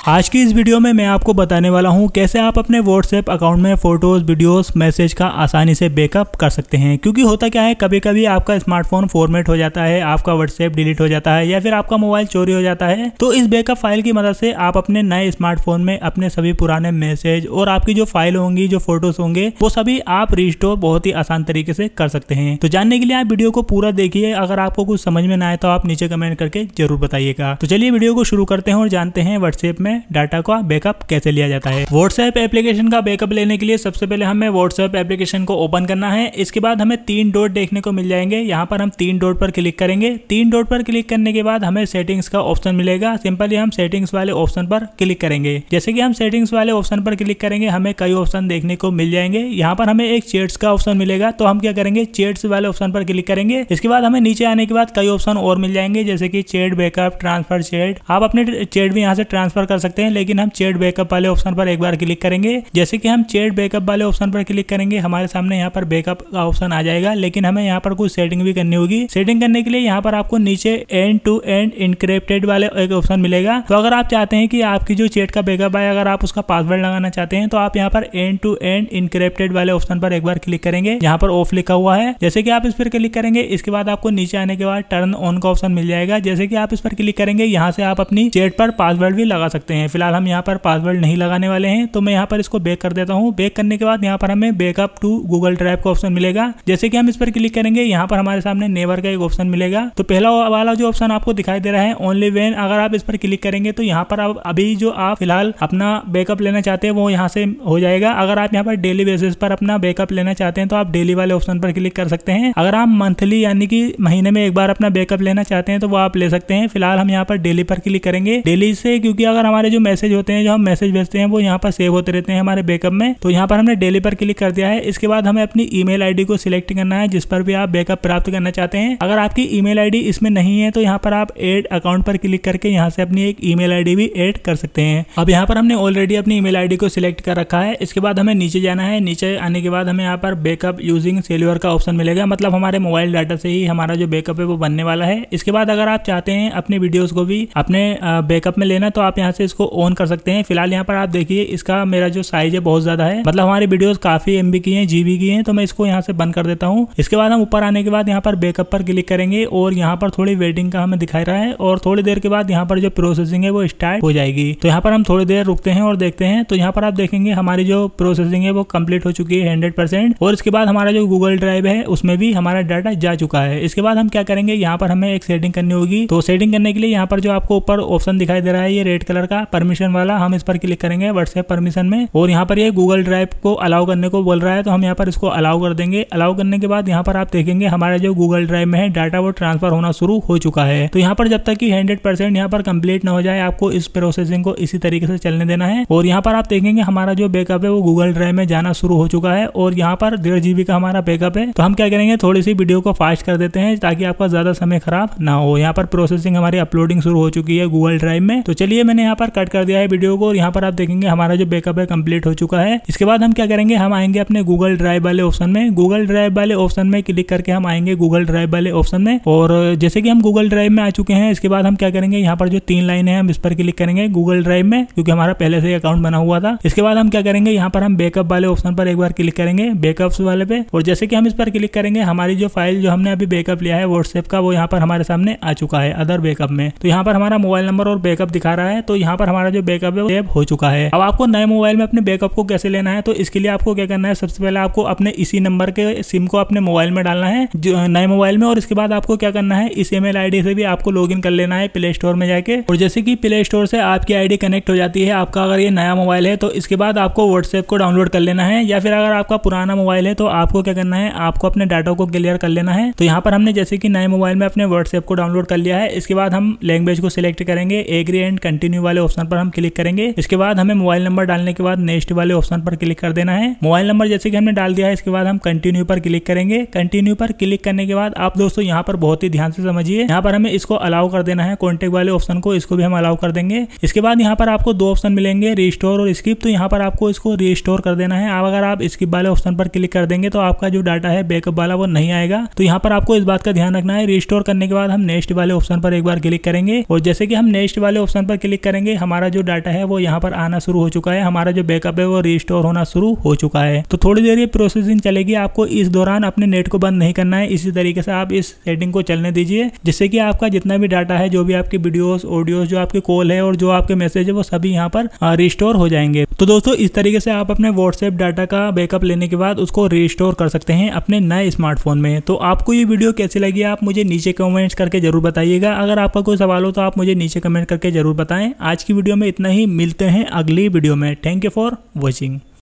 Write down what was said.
आज की इस वीडियो में मैं आपको बताने वाला हूं कैसे आप अपने व्हाट्सएप अकाउंट में फोटोज, वीडियोस, मैसेज का आसानी से बैकअप कर सकते हैं। क्योंकि होता क्या है, कभी कभी आपका स्मार्टफोन फॉर्मेट हो जाता है, आपका व्हाट्सएप डिलीट हो जाता है या फिर आपका मोबाइल चोरी हो जाता है। तो इस बैकअप फाइल की मदद से आप अपने नए स्मार्टफोन में अपने सभी पुराने मैसेज और आपकी जो फाइल होंगी, जो फोटोज होंगे, वो सभी आप रिस्टोर बहुत ही आसान तरीके से कर सकते हैं। तो जानने के लिए आप वीडियो को पूरा देखिए। अगर आपको कुछ समझ में ना आए तो आप नीचे कमेंट करके जरूर बताइएगा। तो चलिए वीडियो को शुरू करते हैं और जानते हैं व्हाट्सएप में डाटा का बैकअप कैसे लिया जाता है। व्हाट्सएप एप्लीकेशन का बैकअप लेने के लिए सबसे पहले हमें व्हाट्सएप एप्लीकेशन को ओपन करना है। इसके बाद हमें 3 डॉट देखने को मिल जाएंगे। यहाँ पर हम 3 डॉट पर क्लिक करेंगे। 3 डॉट पर क्लिक करने के बाद हमें सेटिंग्स का ऑप्शन मिलेगा। सिंपली हम सेटिंग्स वाले ऑप्शन पर क्लिक करेंगे। जैसे कि हम सेटिंग्स वाले ऑप्शन पर क्लिक करेंगे, हमें कई ऑप्शन देखने को मिल जाएंगे। यहाँ पर हमें एक चैट्स का ऑप्शन मिलेगा, तो हम क्या करेंगे, चैट्स वाले ऑप्शन पर क्लिक करेंगे। इसके बाद हमें नीचे आने के बाद कई ऑप्शन और मिल जाएंगे, जैसे कि चैट बैकअप, ट्रांसफर चैट। आप अपने चैट भी यहाँ से ट्रांसफर कर सकते हैं, लेकिन हम चैट बैकअप वाले ऑप्शन पर एक बार क्लिक करेंगे। जैसे कि हम चैट बैकअप वाले ऑप्शन पर क्लिक करेंगे, हमारे सामने यहाँ पर बैकअप का ऑप्शन आ जाएगा, लेकिन हमें यहाँ पर कुछ सेटिंग भी करनी होगी। सेटिंग करने के लिए यहाँ पर आपको नीचे एंड टू एंड इनक्रिप्टेड वाले एक ऑप्शन मिलेगा। तो अगर आप चाहते हैं कि आपकी जो चैट का बैकअप है, अगर आप उसका पासवर्ड लगाना चाहते हैं, तो आप यहाँ पर एंड टू एंड इनक्रिप्टेड वाले ऑप्शन पर एक बार क्लिक करेंगे। यहाँ पर ऑफ लिखा हुआ है, जैसे कि आप इस पर क्लिक करेंगे। इसके बाद आपको नीचे आने के बाद टर्न ऑन का ऑप्शन मिल जाएगा। जैसे कि आप इस पर क्लिक करेंगे, यहाँ से आप अपनी चैट पर पासवर्ड भी लगा सकते हैं। फिलहाल हम यहाँ पर पासवर्ड नहीं लगाने वाले हैं, तो मैं यहाँ पर इसको बैक कर देता हूँ। बैक करने के बाद यहाँ पर हमें बैकअप टू गूगल ड्राइव का ऑप्शन मिलेगा। जैसे कि हम इस पर क्लिक करेंगे, यहाँ पर हमारे सामने नेवर का एक ऑप्शन मिलेगा। तो पहला वाला जो ऑप्शन आपको दिखाई दे रहा है ओनली व्हेन, अगर आप इस पर क्लिक करेंगे तो यहाँ पर अभी जो आप फिलहाल अपना बैकअप लेना चाहते हैं वो यहाँ से हो जाएगा। अगर आप यहाँ पर डेली बेसिस पर अपना बैकअप लेना चाहते हैं तो आप डेली वाले ऑप्शन पर क्लिक कर सकते हैं। अगर आप मंथली यानी कि महीने में एक बार अपना बैकअप लेना चाहते हैं तो वो आप ले सकते हैं। फिलहाल हम यहाँ पर डेली पर क्लिक करेंगे। डेली से, क्योंकि अगर हमारे जो मैसेज होते हैं, जो हम मैसेज भेजते हैं, वो यहाँ पर सेव होते रहते हैं हमारे बैकअप में। तो यहाँ पर हमने डेली पर क्लिक कर दिया है। इसके बाद हमें अपनी ईमेल आईडी को सिलेक्ट करना है जिस पर भी आप बैकअप प्राप्त करना चाहते हैं। अगर आपकी ईमेल आईडी इसमें नहीं है तो यहाँ पर आप ऐड अकाउंट पर क्लिक करके यहाँ से अपनी एक ईमेल आईडी भी ऐड कर सकते हैं। अब यहाँ पर हमने ऑलरेडी अपनी ईमेल आईडी को सिलेक्ट कर रखा है। इसके बाद हमें नीचे जाना है। नीचे आने के बाद हमें यहाँ पर बैकअप यूजिंग सेल्युलर का ऑप्शन मिलेगा, मतलब हमारे मोबाइल डाटा से ही हमारा जो बैकअप है वो बनने वाला है। इसके बाद अगर आप चाहते हैं अपने वीडियोस को भी अपने बैकअप में लेना, तो आप यहाँ से इसको ऑन कर सकते हैं। फिलहाल यहाँ पर आप देखिए, इसका मेरा जो साइज है बहुत ज्यादा है, मतलब हमारी वीडियोस काफी MB की हैं, GB की हैं, तो मैं इसको यहाँ से बंद कर देता हूँ। इसके बाद हम ऊपर आने के बाद यहाँ पर बैकअप पर क्लिक करेंगे और यहाँ पर थोड़ी वेटिंग का हमें दिखाई रहा है और थोड़ी देर के बाद यहाँ पर जो प्रोसेसिंग है वो स्टार्ट हो जाएगी। तो यहाँ पर हम थोड़ी देर रुकते हैं और देखते हैं। तो यहाँ पर आप देखेंगे हमारी जो प्रोसेसिंग है वो कंप्लीट हो चुकी है 100%। और इसके बाद हमारा जो गूगल ड्राइव है उसमें भी हमारा डाटा जा चुका है। इसके बाद हम क्या करेंगे, यहाँ पर हमें एक सेटिंग करनी होगी। तो सेटिंग करने के लिए यहाँ पर जो आपको ऊपर ऑप्शन दिखाई दे रहा है, ये रेड कलर का परमिशन वाला, हम इस पर क्लिक करेंगे व्हाट्सएप परमिशन में। और यहाँ पर ये गूगल ड्राइव को अलाउ करने को बोल रहा है, तो हम यहाँ पर इसको अलाउ कर देंगे। अलाउ करने के बाद यहाँ पर आप देखेंगे हमारा जो गूगल ड्राइव में है डाटा वो ट्रांसफर होना शुरू हो चुका है। तो यहाँ पर जब तक कि 100% यहाँ पर कंप्लीट ना हो जाए, आपको इस प्रोसेसिंग को इसी तरीके से चलने देना है। और यहाँ पर आप देखेंगे हमारा जो बैकअप है वो गूगल ड्राइव में जाना शुरू हो चुका है और यहाँ पर 1.5 GB का हमारा बैकअप है। तो हम क्या करेंगे, थोड़ी सी वीडियो को फास्ट कर देते हैं ताकि आपका ज्यादा समय खराब ना हो। यहाँ पर प्रोसेसिंग हमारी अपलोडिंग शुरू हो चुकी है गूगल ड्राइव में। तो चलिए मैंने यहाँ पर कट कर दिया है वीडियो को और यहाँ पर आप देखेंगे हमारा जो बैकअप है कंप्लीट हो चुका है। इसके बाद हम क्या करेंगे, हम आएंगे अपने गूगल ड्राइव वाले ऑप्शन में। गूगल ड्राइव वाले ऑप्शन में क्लिक करके हम आएंगे गूगल ड्राइव वाले ऑप्शन में। और जैसे कि हम गूगल ड्राइव में आ चुके हैं, इसके बाद हम क्या करेंगे, यहाँ पर जो 3 लाइन है हम इस पर क्लिक करेंगे गूगल ड्राइव में, क्योंकि हमारा पहले से अकाउंट बना हुआ था। इसके बाद हम क्या करेंगे, यहाँ पर हम बैकअप वाले ऑप्शन पर एक बार क्लिक करेंगे, बैकअप्स वाले पे। और जैसे कि हम इस पर क्लिक करेंगे, हमारी जो फाइल जो हमने अभी बैकअप लिया है व्हाट्सएप का, वो यहाँ पर हमारे सामने आ चुका है अदर बैकअप में। तो यहाँ पर हमारा मोबाइल नंबर और बैकअप दिखा रहा है। तो यहाँ पर हमारा जो बैकअप है वो सेव हो चुका है। अब आपको नए मोबाइल में अपने बैकअप को कैसे लेना है, तो इसके लिए आपको क्या करना है, सबसे पहले आपको अपने इसी नंबर के सिम को अपने मोबाइल में डालना है, नए मोबाइल में। और इसके बाद आपको क्या करना है, इस ईमेल आईडी से भी आपको लॉगिन कर लेना है प्ले स्टोर में जाके। और जैसे कि प्ले स्टोर से आपकी आईडी कनेक्ट हो जाती है, आपका अगर ये नया मोबाइल है, तो इसके बाद आपको व्हाट्सएप को डाउनलोड कर लेना है। या फिर अगर आपका पुराना मोबाइल है तो आपको क्या करना है, आपको अपने डाटा को क्लियर कर लेना है। तो यहाँ पर हमने जैसे कि नए मोबाइल में अपने व्हाट्सएप को डाउनलोड कर लिया है। इसके बाद हम लैंग्वेज को सिलेक्ट करेंगे, एग्री एंड कंटिन्यू वाले ऑप्शन पर हम क्लिक करेंगे। इसके बाद हमें मोबाइल नंबर डालने के बाद नेक्स्ट वाले ऑप्शन पर क्लिक कर देना है। मोबाइल नंबर जैसे कि हमने डाल दिया है, इसके बाद हम कंटिन्यू पर क्लिक करेंगे। कंटिन्यू पर क्लिक करने के बाद आप दोस्तों यहाँ पर बहुत ही ध्यान से समझिए, यहाँ पर हमें इसको अलाउ कर देना है, कॉन्टेक्ट वाले ऑप्शन को, इसको भी हम अलाउ कर देंगे। इसके बाद यहाँ पर आपको 2 ऑप्शन मिलेंगे, रिस्टोर और स्किप। तो यहाँ पर आपको इसको रिस्टोर कर देना है। अब अगर आप स्किप वाले ऑप्शन पर क्लिक कर देंगे तो आपका जो डाटा है बैकअप वाला वो नहीं आएगा। तो यहाँ पर आपको इस बात का ध्यान रखना है। रिस्टोर करने के बाद हम नेक्स्ट वाले ऑप्शन पर एक बार क्लिक करेंगे और जैसे कि हम नेक्स्ट वाले ऑप्शन पर क्लिक करेंगे, हमारा जो डाटा है वो यहाँ पर आना शुरू हो चुका है, हमारा जो बैकअप है वो रिस्टोर होना शुरू हो चुका है। तो थोड़ी देर ये प्रोसेसिंग चलेगी, आपको इस दौरान अपने नेट को बंद नहीं करना है। इसी तरीके से आप इस सेटिंग को चलने दीजिए, जिससे कि आपका जितना भी डाटा है, जो भी आपकी वीडियोस, ऑडियोस, जो आपके कॉल है और जो आपके मैसेज है, वो सभी यहाँ पर रिस्टोर हो जाएंगे। तो दोस्तों इस तरीके से आप अपने व्हाट्सएप डाटा का बैकअप लेने के बाद उसको रिस्टोर कर सकते हैं अपने नए स्मार्टफोन में। तो आपको ये वीडियो कैसी लगी आप मुझे नीचे कमेंट्स करके जरूर बताइएगा। अगर आपका कोई सवाल हो तो आप मुझे नीचे कमेंट करके जरूर बताएं। आज की वीडियो में इतना ही, मिलते हैं अगली वीडियो में। Thank you for watching.